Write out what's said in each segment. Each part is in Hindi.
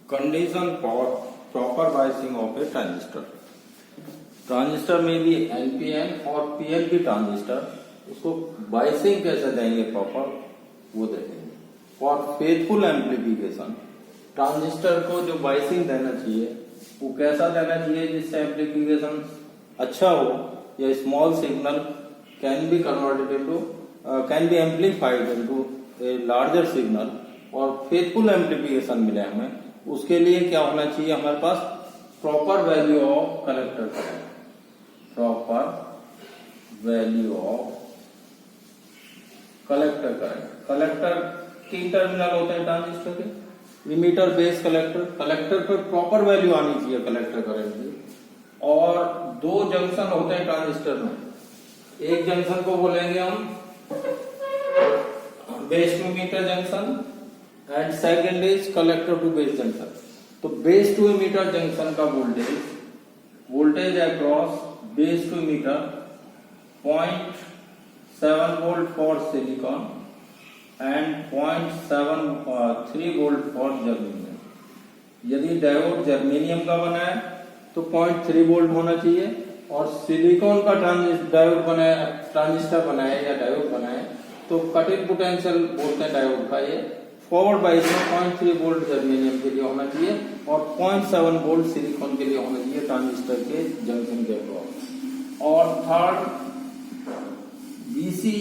Condition for proper biasing of a transistor. Transistor में भी एनपीएन और पीएनपी ट्रांजिस्टर, उसको बाइसिंग कैसे देंगे प्रॉपर वो देखेंगे। फॉर फेथफुल एम्पलीफिकेशन, ट्रांजिस्टर को जो बाइसिंग देना चाहिए वो कैसा देना चाहिए जिससे एम्पलीफिकेशन अच्छा हो, या small signal can be converted into can be amplified into a larger signal और फेथफुल एम्पलीफिकेशन मिले हमें। उसके लिए क्या होना चाहिए हमारे पास, proper value of collector current, proper value of collector current. Collector 3 terminal होते हैं ट्रांजिस्टर के, इमीटर, बेस, कलेक्टर। कलेक्टर पर प्रॉपर वैल्यू आनी चाहिए कलेक्टर करंट की। और 2 जंक्शन होते हैं ट्रांजिस्टर में, एक जंक्शन को बोलेंगे हम base to emitter junction and second is collector to base junction. तो बेस टू इमीटर जंक्शन का voltage across base to emitter 0.7 volt for silicon and 0.73 volt for germanium. यदि डायोड जर्मेनियम का बना है तो 0.3 वोल्ट होना चाहिए, और सिलिकॉन का ट्रांजिस्टर बनाए या डायोड बनाए तो कट इन पोटेंशियल बोलते हैं डायोड का, ये फॉरवर्ड बाइस में 0.3 वोल्ट जर्मेनियम के लिए होना चाहिए और 0.7 वोल्ट सिलिकॉन के लिए होना चाहिए ट्रांजिस्टर के जंक्शन के अक्रॉस। और थर्ड बीसी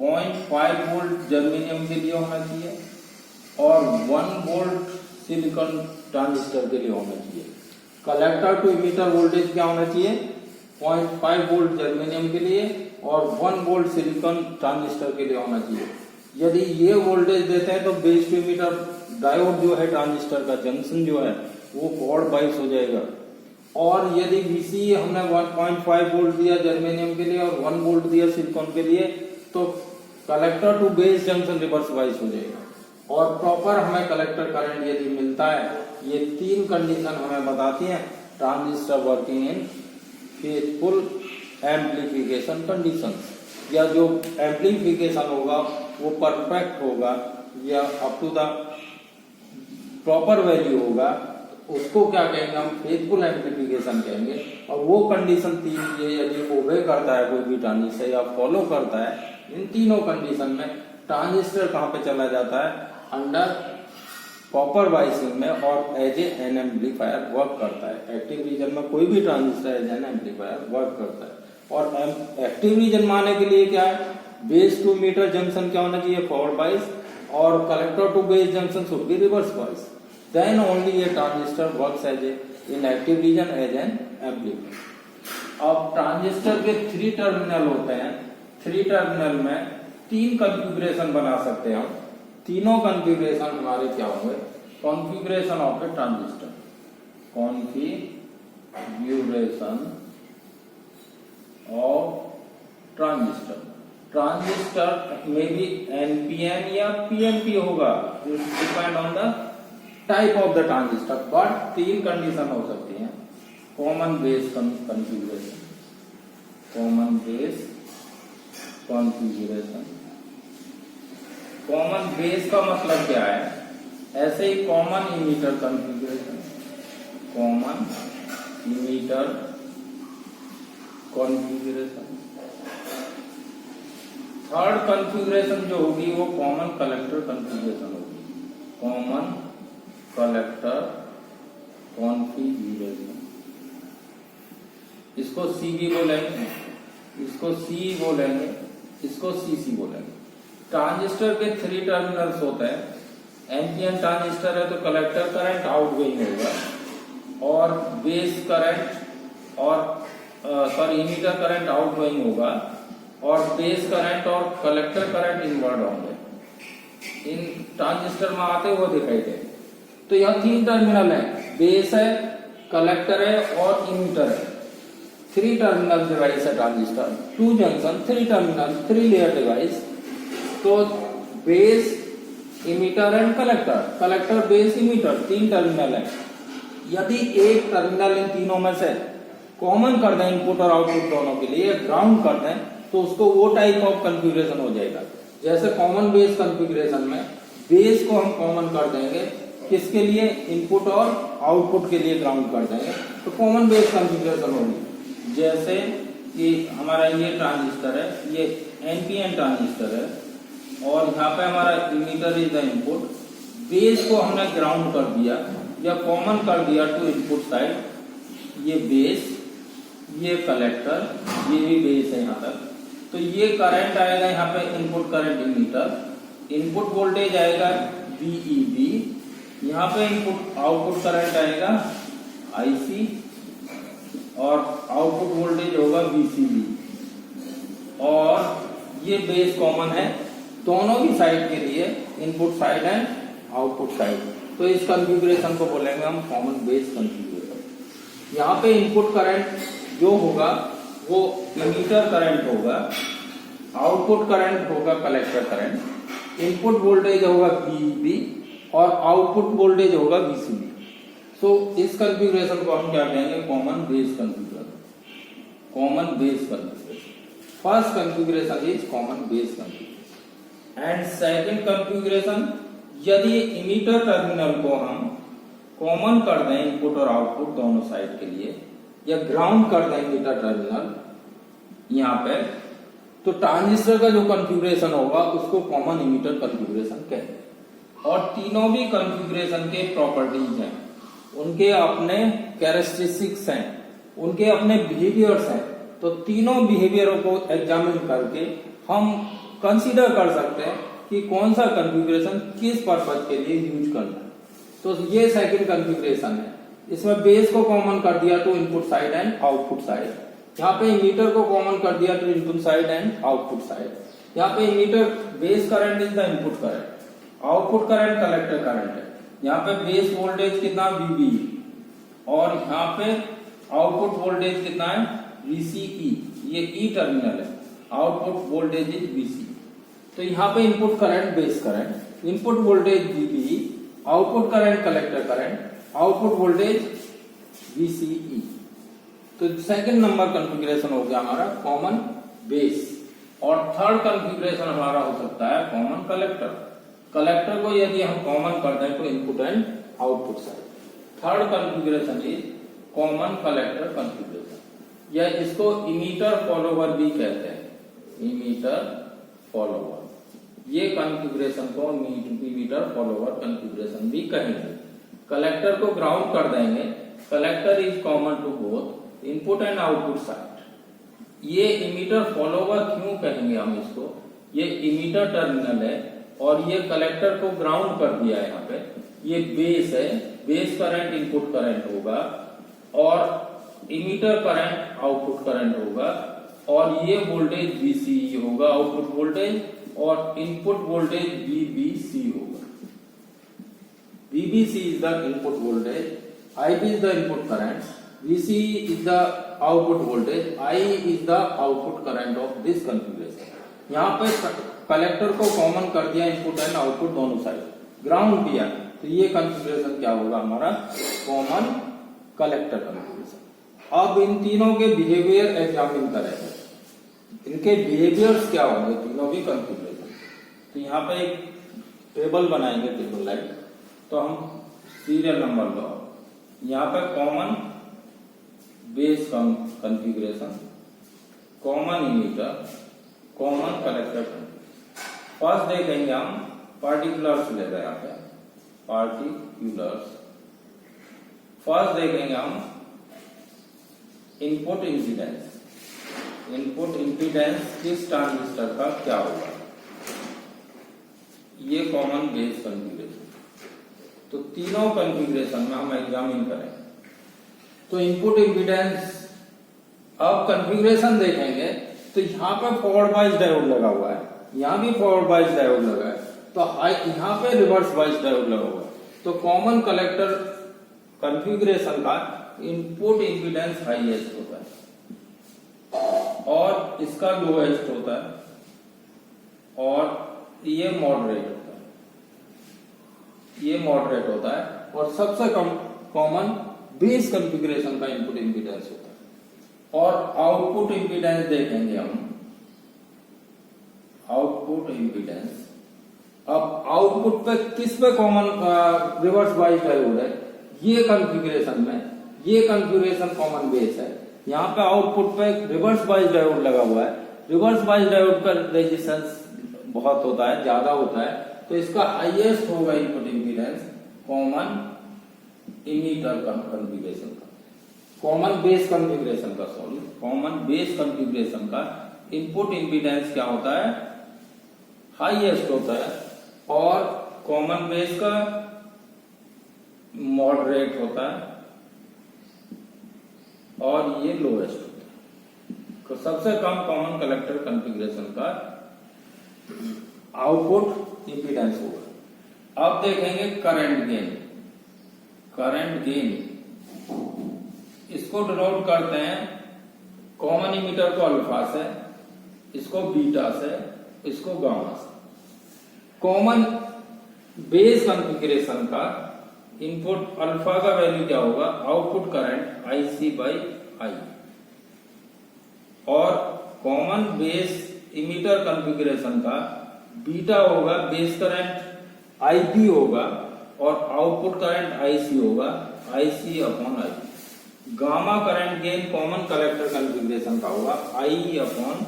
0.5 वोल्ट जर्मेनियम के लिए होना चाहिए और 1 वोल्ट सिलिकॉन ट्रांजिस्टर के लिए होना चाहिए। कलेक्टर टू इमीटर वोल्टेज क्या होना चाहिए, 0.5 वोल्ट जर्मेनियम के लिए और 1 वोल्ट सिलिकॉन ट्रांजिस्टर के लिए होना चाहिए। यदि ये वोल्टेज देते हैं तो बेस टू इमीटर डायोड जो है ट्रांजिस्टर का जंक्शन जो है वो फॉरवर्ड बाइस हो जाएगा। और यदि बीसी हमने 1.5 वोल्ट दिया जर्मेनियम के लिए और 1 वोल्ट दिया सिलिकॉन के लिए तो collector to base junction reverse bias हो जाएगा। और प्रॉपर हमें कलेक्टर करंट यदि मिलता है, ये 3 कंडीशन हमें बताती हैं transistor working in faithful amplification conditions, या जो एम्पलीफिकेशन होगा वो परफेक्ट होगा या up to the proper value होगा, उसको क्या कहेंगे हम, फेथफुल एम्पलीफिकेशन कहेंगे। और वो कंडीशन 3 ये यदि ओबे करता है कोई भी ट्रांजिस्टर या फॉलो करता है, इन तीनों कंडीशन में ट्रांजिस्टर कहाँ पे चला जाता है, अंडर प्रॉपर बाइसिंग में और एज एन एम्पलीफायर वर्क करता है। एक्टिव रीजन में कोई भी transistor as an amplifier work करता है। और एक्टिव रीजन माने के लिए क्या है, बेस टू मीटर जंक्शन क्या होना चाहिए, फॉरवर्ड बाइस, और collector to base junction should be reverse bias. Then only ये transistor works as in active region as an amplifier. अब ट्रांजिस्टर के 3 टर्मिनल होते हैं, 3 टर्मिनल में 3 कॉन्फ़िगरेशन बना सकते हैं हम। तीनों कॉन्फ़िगरेशन हमारे क्या होंगे, configuration of a transistor, configuration of transistor. Transistor में भी एनपीएन या पीएनपी होगा, depend on the type of the transistor, but 3 condition हो सकती हैं। Common base configuration, common base configuration. Common base का मतलब क्या है, ऐसे ही common emitter configuration, common emitter configuration. Third configuration जो होगी वो कॉमन कलेक्टर कॉन्फ़िगरेशन होगी, कॉमन कलेक्टर कॉन्फ़िगरेशन। इसको सी भी बोलेंगे, इसको सी बोलेंगे, इसको सी बोलेंगे। ट्रांजिस्टर के 3 टर्मिनल्स होते हैं। एनपीएन ट्रांजिस्टर है तो कलेक्टर करंट आउटगोइंग होगा और बेस करंट और इमीटर करंट आउटगोइंग होगा और बेस करंट और कलेक्टर करंट इनवर्ड होंगे। इन ट्रांजिस्टर में आते हुए दिखाई दे। तो यहाँ 3 टर्मिनल है, बेस है, कलेक्टर है और इमीटर है। 3 टर्मिनल डिवाइस है transistor, 2 junction, 3 terminal, 3 layer device. तो base, emitter and collector, collector, base, emitter 3 terminal है। यदि एक टर्मिनल इन तीनों में से कॉमन कर दें इनपुट और आउटपुट दोनों के लिए, ग्राउंड कर दें, तो उसको वो टाइप ऑफ कॉन्फ़िगरेशन हो जाएगा। जैसे कॉमन बेस कॉन्फ़िगरेशन में बेस को हम कॉमन कर देंगे किसके लिए, इनपुट और आउटपुट के लिए ग्राउंड कर देंगे। तो कॉमन बेस कॉन्फ़िगरेशन होगी, जैसे कि हमारा ये ट्रांजिस्टर है, ये एनपीएन ट्रांजिस्टर है और यहाँ पे हमारा emitter is the input, base को हमने ग्राउंड कर दिया या कॉमन कर दिया टू इनपुट साइड, ये बेस, ये कलेक्टर, ये भी बेस है यहाँ तक। तो ये करंट आएगा यहाँ पे input current emitter, input voltage आएगा VEB, यहाँ पे इनपुट आउटपुट करंट आएगा IC और आउटपुट वोल्टेज होगा VCB, और ये बेस कॉमन है दोनों ही साइड के लिए, input side and output side. तो इस कॉन्फ़िगरेशन को बोलेंगे हम कॉमन बेस कॉन्फ़िगरेशन। यहाँ पे इनपुट करंट जो होगा वो इमीटर करंट होगा, आउटपुट करंट होगा कलेक्टर करंट, इनपुट वोल्टेज होगा VEB और आउटपुट वोल्टेज होगा VCB। सो इस कॉन्फ़िगरेशन को हम क्या कहेंगे, common base configuration. Common base configuration, first configuration is common base configuration. And second configuration, यदि इमीटर टर्मिनल को हम कॉमन कर दें इनपुट और आउटपुट दोनों साइड के लिए, या ग्राउंड कर दें इमीटर टर्मिनल यहाँ पे, तो ट्रांजिस्टर का जो कॉन्फ़िगरेशन होगा उसको कॉमन इमीटर कॉन्फ़िगरेशन कहते हैं। और तीनों भी कॉन्फ़िगरेशन के प्रॉपर्टीज हैं, उनके अपने कैरेक्टरिस्टिक्स हैं, उनके अपने बिहेवियर्स हैं। तो तीनों बिहेवियरों को एग्जामिन करके हम कंसीडर कर सकते हैं कि कौन सा कॉन्फ़िगरेशन किस पर्पज के लिए यूज करना है। तो ये सेकंड कॉन्फ़िगरेशन है, इसमें बेस को कॉमन कर दिया to input side and output side, यहाँ पे इमीटर को कॉमन कर दिया to input side and output side. यहाँ पे emitter base current is the input current, output current collector current है, यहाँ पे बेस वोल्टेज कितना VB और यहाँ पे आउटपुट वोल्टेज कितना है VCE, ये E टर्मिनल है, आउटपुट वोल्टेज इज VC। तो यहाँ पे input current base current, input voltage VB, output current collector current, output voltage VCE। तो सेकंड नंबर कॉन्फ़िगरेशन हो गया हमारा कॉमन बेस। और थर्ड कॉन्फ़िगरेशन हमारा हो सकता है कॉमन कलेक्टर। कलेक्टर को यदि हम कॉमन कर दें तो input and output side, third configuration is common collector configuration, या इसको इमीटर फॉलोवर भी कहते हैं, इमीटर फॉलोवर। ये कॉन्फ़िगरेशन को इमीटर फॉलोवर कॉन्फ़िगरेशन भी कहेंगे। कलेक्टर को ग्राउंड कर देंगे, collector is common to both input and output side. ये इमीटर फॉलोवर क्यों कहेंगे हम इसको, ये इमीटर टर्मिनल है और ये कलेक्टर को ग्राउंड कर दिया है। यहाँ पे ये बेस है, बेस करंट इनपुट करंट होगा और इमीटर करंट आउटपुट करंट होगा, और ये वोल्टेज VCE होगा आउटपुट वोल्टेज, और इनपुट वोल्टेज VBC होगा। VBC is the input voltage, IB is the input current, VCE is the output voltage, I is the output current of this configuration। यहाँ पे कलेक्टर को कॉमन कर दिया इनपुट एंड आउटपुट दोनों साइड, ग्राउंड दिया, तो ये कॉन्फ़िगरेशन क्या होगा हमारा कॉमन कलेक्टर कॉन्फ़िगरेशन। अब इन तीनों के बिहेवियर एग्जामिन करेंगे, इनके बिहेवियर्स क्या होंगे तीनों भी कॉन्फ़िगरेशन। तो यहाँ पे एक टेबल बनाएंगे, टेबल लाइक, तो हम सीरियल नंबर लो, यहाँ पे common base configuration, common emitter, common collector. First देखेंगे हम पार्टिकुलर्स ले रहे हैं, यहाँ पे पार्टिकुलर्स। फर्स्ट देखेंगे हम इनपुट इंपीडेंस, इनपुट इंपीडेंस किस ट्रांजिस्टर का क्या होगा, ये कॉमन बेस कॉन्फ़िगरेशन। तो तीनों कॉन्फ़िगरेशन में हम एग्जामिन करें। तो इनपुट इंपीडेंस, अब कॉन्फ़िगरेशन देखेंगे तो यहाँ पे फॉरवर्ड बायस डायोड लगा हुआ है, यहाँ भी फॉरवर्ड बायस डायोड लगा है, तो यहाँ पे रिवर्स बायस डायोड लगा हुआ है। तो कॉमन कलेक्टर कॉन्फ़िगरेशन का इनपुट इंपीडेंस हाईएस्ट होता है और इसका लोएस्ट होता है, और ये मॉडरेट होता है, ये मॉडरेट होता है, और सबसे कम कॉमन बेस कॉन्फ़िगरेशन का इनपुट इंपीडेंस होता है। और आउटपुट इंपीडेंस देखेंगे हम, आउटपुट इंपीडेंस अब आउटपुट पे किस पे कॉमन रिवर्स बाइस डायोड है, ये कॉन्फ़िगरेशन में ये कॉन्फ़िगरेशन कॉमन बेस है। यहाँ पे आउटपुट पे रिवर्स बाइस डायोड लगा हुआ है। रिवर्स बाइस डायोड का रेजिस्टेंस बहुत होता है, ज्यादा होता है, तो इसका हाईएस्ट होगा इनपुट इम्पीडेंस कॉमन इमीटर का कॉन्फ़िगरेशन का, कॉमन बेस कॉन्फ़िगरेशन का, सॉरी कॉमन बेस कॉन्फ़िगरेशन का इनपुट इम्पीडेंस क्या होता है, हाईएस्ट होता है, और कॉमन बेस का मॉडरेट होता है और ये लोएस्ट होता है। तो सबसे कम कॉमन कलेक्टर कॉन्फ़िगरेशन का आउटपुट इम्पीडेंस होगा। अब देखेंगे करंट गेन। करंट गेन इसको डिनोट करते हैं कॉमन इमीटर को अल्फा से, इसको बीटा से, इसको गामा से। कॉमन बेस कॉन्फ़िगरेशन का इनपुट अल्फा का वैल्यू क्या होगा, output current IC by I, और कॉमन बेस इमीटर कॉन्फ़िगरेशन का बीटा होगा बेस करंट IB होगा, और आउटपुट करंट IC होगा IC upon I। Gamma current gain common collector configuration का होगा I अपॉन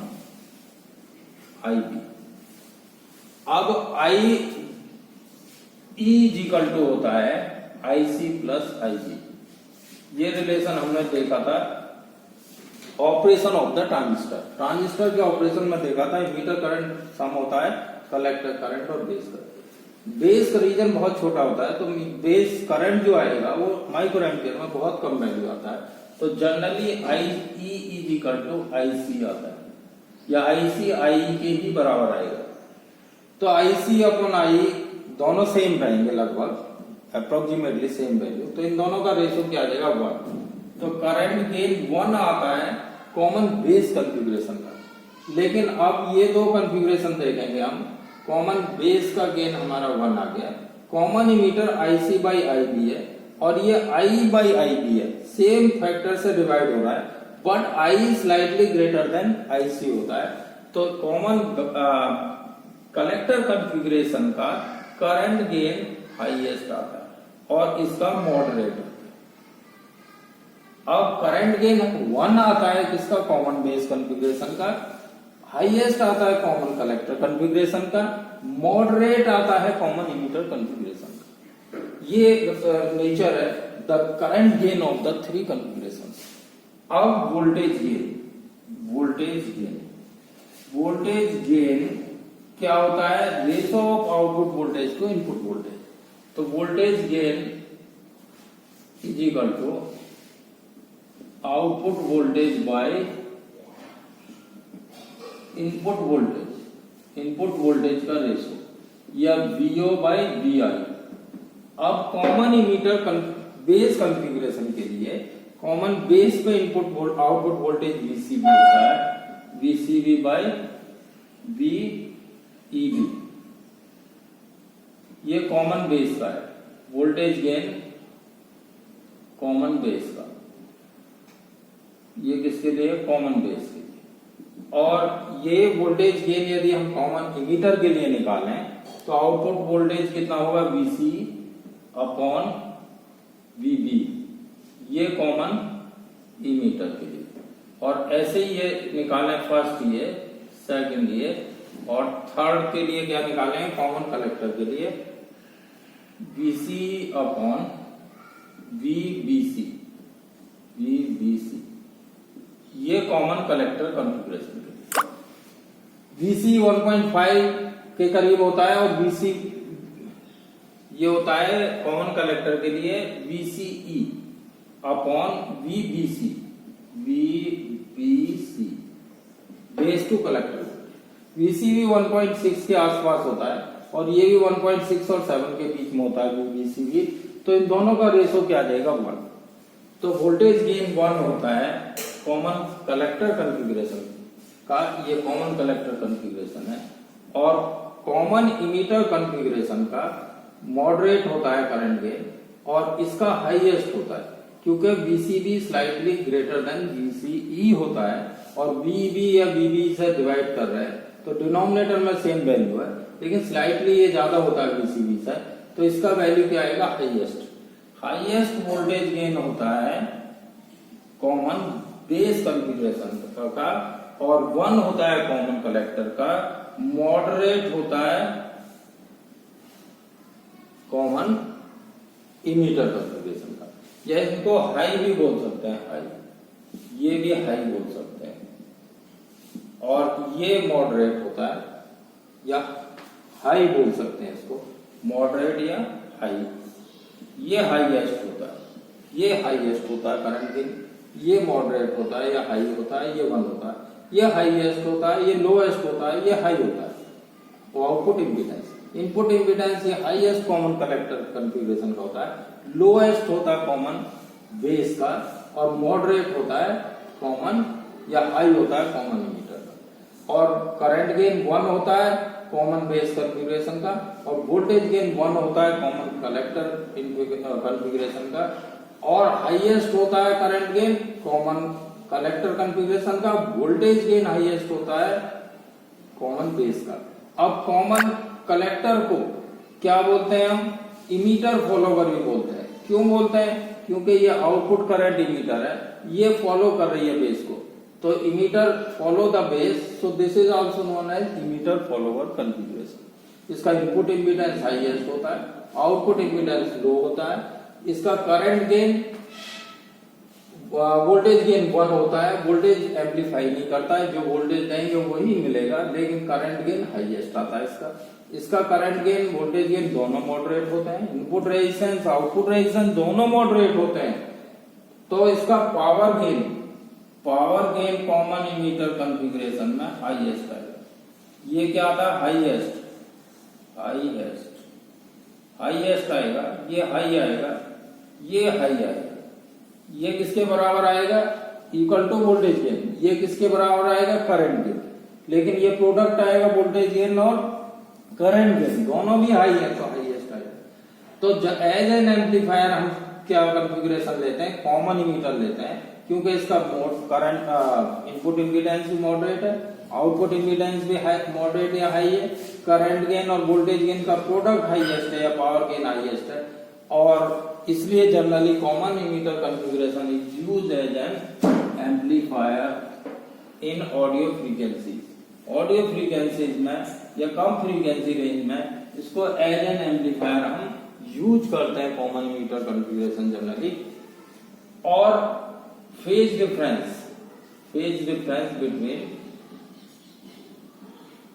IB। अब I इज इक्वल टू होता है IC प्लस IB। ये रिलेशन हमने देखा था operation of the transistor. Transistor के ऑपरेशन में देखा था इमीटर करंट सम होता है कलेक्टर करंट और बेस करंट। बेस का रीजन बहुत छोटा होता है, तो बेस करंट जो आएगा वो माइक्रो एम्पियर में बहुत कम वैल्यू आता है, तो generally IE is equal to IC आता है, या IC IE के ही बराबर आएगा। तो IC अपॉन I दोनों सेम रहेंगे, लगभग अप्रोक्सीमेटली सेम वैल्यू, तो इन दोनों का रेशियो क्या आ जाएगा 1। तो करंट गेन 1 आता है कॉमन बेस कॉन्फ़िगरेशन का। लेकिन अब ये दो कॉन्फ़िगरेशन देखेंगे हम, कॉमन बेस का गेन हमारा 1 आ गया, common emitter IC by IB है, और ये I बाई IB है, सेम फैक्टर से डिवाइड हो रहा है, but I slightly greater than IC होता है। तो कॉमन कलेक्टर कॉन्फ़िगरेशन का करंट गेन हाईएस्ट आता है और इसका मॉडरेट होता है। अब करंट गेन 1 आता है किसका, कॉमन बेस कॉन्फ़िगरेशन का, हाईएस्ट आता है कॉमन कलेक्टर कॉन्फ़िगरेशन का, मॉडरेट आता है कॉमन इमीटर कॉन्फ़िगरेशन का। ये नेचर है the current gain of the 3 configuration. अब वोल्टेज गेन। वोल्टेज गेन क्या होता है, ratio of output voltage to input voltage. तो voltage gain is equal to output voltage by input voltage का रेशो, या VO बाय VI। अब कॉमन इमीटर बेस कॉन्फ़िगरेशन के लिए कॉमन बेस पे इनपुट आउटपुट वोल्टेज VCB होता है, VCB बाय VEB। ये कॉमन बेस का है वोल्टेज गेन, कॉमन बेस का, ये किसके लिए, कॉमन बेस के लिए। और ये वोल्टेज गेन यदि हम कॉमन इमीटर के लिए निकालें तो आउटपुट वोल्टेज कितना होगा, VC अपॉन VB, ये कॉमन इमीटर के लिए। और ऐसे ही ये निकालें फर्स्ट ये, सेकंड ये, और थर्ड के लिए क्या निकालें, कॉमन कलेक्टर के लिए VC अपॉन VBC, ये कॉमन कलेक्टर कॉन्फ़िगरेशन के लिए। VC 1.5 के करीब होता है, और VC ये होता है कॉमन कलेक्टर के लिए VCE upon VBC, base to collector. VCB 1.6 के आसपास होता है, और ये भी 1.6 और 7 के बीच में होता है VCB। तो इन दोनों का रेशो क्या आ जाएगा, 1। तो वोल्टेज गेन 1 होता है कॉमन कलेक्टर कॉन्फ़िगरेशन का, ये कॉमन कलेक्टर कॉन्फ़िगरेशन है। और कॉमन इमीटर कॉन्फ़िगरेशन का मॉडरेट होता है करंट गेन, और इसका हाईएस्ट होता है क्योंकि VCB slightly greater than VCE होता है, और VB या VB से डिवाइड कर रहे हैं, तो डिनोमिनेटर में सेम वैल्यू है, लेकिन स्लाइटली ये ज्यादा होता है VCB से, तो इसका वैल्यू क्या आएगा, हाईएस्ट वोल्टेज गेन होता है कॉमन बेस कॉन्फ़िगरेशन का, और 1 होता है कॉमन कलेक्टर का, मॉडरेट होता है कॉमन इमीटर कॉन्फ़िगरेशन का। या इनको हाई भी बोल सकते हैं, हाई, ये भी हाई बोल सकते हैं, और ये मॉडरेट होता है या हाई बोल सकते हैं इसको, मॉडरेट या हाई। ये हाईएस्ट होता है, ये हाईएस्ट होता है करंट गेन, ये मॉडरेट होता है या हाई होता है, ये 1 होता है, ये हाईएस्ट होता है, ये लोएस्ट होता है, ये हाई होता है। तो आउटपुट इम्पीडेंस, इनपुट इम्पीडेंस ये हाईएस्ट कॉमन कलेक्टर कॉन्फ़िगरेशन का होता है, लोएस्ट होता है कॉमन बेस का, और मॉडरेट होता है कॉमन या हाई होता है कॉमन इमीटर का। और करंट गेन 1 होता है कॉमन बेस कॉन्फ़िगरेशन का, और वोल्टेज गेन 1 होता है कॉमन कलेक्टर कॉन्फ़िगरेशन का, और हाईएस्ट होता है current gain common collector configuration का, वोल्टेज गेन हाईएस्ट होता है कॉमन बेस का। अब कॉमन कलेक्टर को क्या बोलते हैं हम, इमीटर फॉलोवर भी बोलते हैं। क्यों बोलते हैं, क्योंकि ये आउटपुट करंट इमीटर है, ये फॉलो कर रही है बेस को, तो emitter follow the base, so this is also known as emitter follower configuration. इसका इनपुट इम्पीडेंस हाईएस्ट होता है, आउटपुट इम्पीडेंस लो होता है, इसका करंट गेन वोल्टेज गेन 1 होता है, वोल्टेज एम्पलीफाई नहीं करता है, जो वोल्टेज देंगे वही मिलेगा, लेकिन करंट गेन हाईएस्ट आता है इसका करंट गेन वोल्टेज गेन दोनों मॉडरेट होते हैं, इनपुट रेजिस्टेंस आउटपुट रेजिस्टेंस दोनों मॉडरेट होते हैं। तो इसका power gain common emitter configuration में हाईएस्ट आएगा। ये क्या आता है, हाईएस्ट आएगा, ये हाई आएगा, ये हाई आएगा। ये किसके बराबर आएगा, इक्वल टू वोल्टेज गेन, ये किसके बराबर आएगा, करंट गेन। लेकिन ये प्रोडक्ट आएगा वोल्टेज गेन और करंट गेन, दोनों भी हाई है तो हाईएस्ट आएगा। तो एज एन एम्पलीफायर हम क्या कॉन्फ़िगरेशन लेते हैं, कॉमन इमीटर लेते हैं, क्योंकि इसका करंट इनपुट इम्पीडेंस भी मॉडरेट है, आउटपुट इम्पीडेंस भी मॉडरेट या हाई है, करंट गेन और वोल्टेज गेन का प्रोडक्ट हाईएस्ट है या पावर गेन हाईएस्ट है, और इसलिए generally common emitter configuration is used as an amplifier in audio frequencies में या कम फ्रीक्वेंसी रेंज में इसको एज एन एम्पलीफायर हम यूज करते हैं, कॉमन इमीटर कॉन्फ़िगरेशन जनरली। और phase difference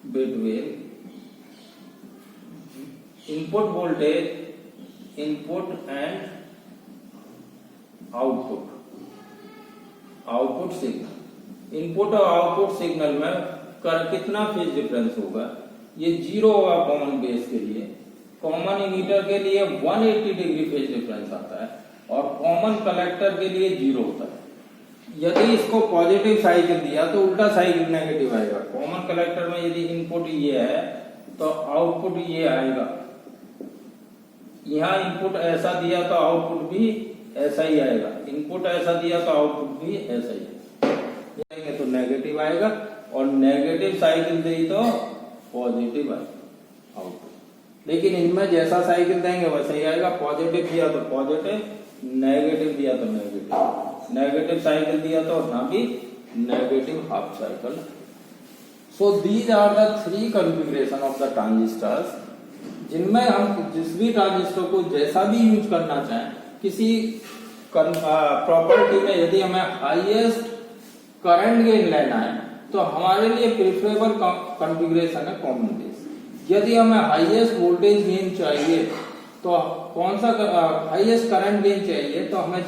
between input voltage, input and output signal, input और आउटपुट सिग्नल में कितना फेज डिफरेंस होगा, ये 0 होगा कॉमन बेस के लिए, कॉमन इमीटर के लिए 180 डिग्री फेज डिफरेंस आता है, और कॉमन कलेक्टर के लिए 0 होता है। यदि इसको पॉजिटिव साइकिल दिया तो उल्टा साइकिल नेगेटिव आएगा। कॉमन कलेक्टर में यदि इनपुट ये है तो आउटपुट ये आएगा, यहाँ इनपुट ऐसा दिया तो आउटपुट भी ऐसा ही आएगा, इनपुट ऐसा दिया तो आउटपुट भी ऐसा ही आएगा, तो नेगेटिव आएगा, और नेगेटिव साइकिल दी तो पॉजिटिव आएगा आउटपुट। लेकिन इनमें जैसा साइकिल देंगे वैसा ही आएगा, पॉजिटिव दिया तो पॉजिटिव, नेगेटिव दिया तो नेगेटिव साइकिल दिया तो यहाँ भी negative half cycle. So these are the 3 configuration of the transistors, जिनमें हम जिस भी ट्रांजिस्टर को जैसा भी यूज करना चाहें, किसी प्रॉपर्टी में यदि हमें हाईएस्ट करंट गेन लेना है तो हमारे लिए प्रेफरेबल कॉन्फ़िगरेशन है कॉमन बेस। यदि हमें हाईएस्ट वोल्टेज गेन चाहिए तो कौन सा हाईएस्ट करंट गेन चाहिए तो हमें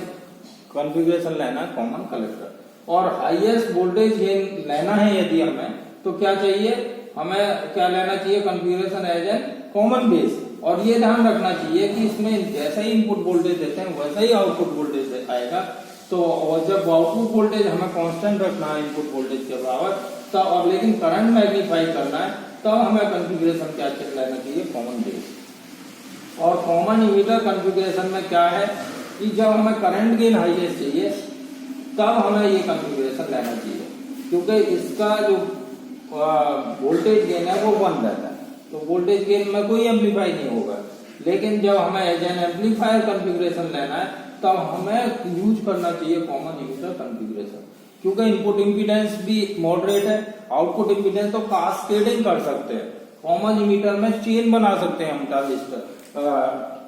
कॉन्फ़िगरेशन लेना है कॉमन कलेक्टर, और हाईएस्ट वोल्टेज गेन लेना है यदि हमें तो क्या चाहिए, हमें क्या लेना चाहिए, configuration as an common base. और ये ध्यान रखना चाहिए कि इसमें जैसा ही इनपुट वोल्टेज देते हैं वैसा ही आउटपुट वोल्टेज आएगा। तो और जब आउटपुट वोल्टेज हमें कांस्टेंट रखना है इनपुट वोल्टेज के बराबर, तो और लेकिन करंट मैग्नीफाई करना है, तब हमें कॉन्फ़िगरेशन क्या लेना चाहिए, कॉमन बेस। और कॉमन इमीटर कॉन्फ़िगरेशन में क्या है कि जब हमें करंट गेन हाईएस्ट चाहिए तब हमें ये कॉन्फ़िगरेशन लेना चाहिए, क्योंकि इसका जो वोल्टेज गेन है वो 1 रहता है, तो वोल्टेज गेन में कोई एम्पलीफाई नहीं होगा। लेकिन जब हमें एज एन एम्पलीफायर कॉन्फ़िगरेशन लेना है तब हमें यूज करना चाहिए कॉमन इमिटर कॉन्फ़िगरेशन, क्योंकि इनपुट इम्पीडेंस भी मॉडरेट है, आउटपुट इम्पीडेंस तो कास्केडिंग कर सकते हैं। कॉमन इमिटर में चेन बना सकते हैं हम ट्रांजिस्टर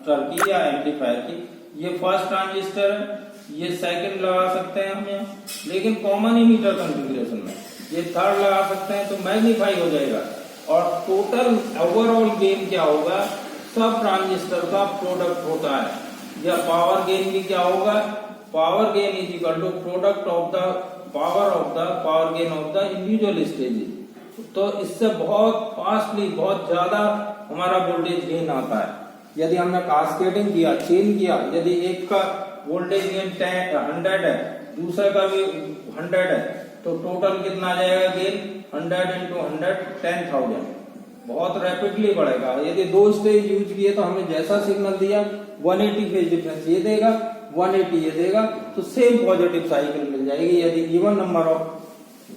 की या एम्पलीफायर की। ये फर्स्ट ट्रांजिस्टर है, ये सेकंड लगा सकते हैं हम यहाँ, लेकिन कॉमन इमिटर कॉन्फ़िगरेशन में ये थर्ड लगा सकते हैं तो मैग्नीफाई हो जाएगा। और टोटल ओवरऑल गेन क्या होगा, सब ट्रांजिस्टर का प्रोडक्ट होता है। या पावर गेन भी क्या होगा, power gain is equal to product of the power gain of the individual stages. तो इससे बहुत फास्टली बहुत ज्यादा हमारा वोल्टेज गेन आता है। यदि हमने कास्केडिंग किया, चेन किया, यदि एक का वोल्टेज गेन 100 है, दूसरे का भी 100 है, तो टोटल कितना आ जाएगा गेन, 100 into 100 10,000, बहुत रैपिडली बढ़ेगा। यदि 2 स्टेज यूज किए तो हमने जैसा सिग्नल दिया 180 फेज डिफरेंस ये देगा, 180 ये देगा, तो सेम पॉजिटिव साइकिल मिल जाएगी यदि इवन नंबर ऑफ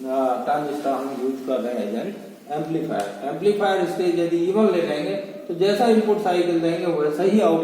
ट्रांजिस्टर हम यूज कर रहे हैं एम्पलीफायर स्टेज यदि इवन ले लेंगे तो जैसा इनपुट साइकिल देंगे वैसा ही आउटपुट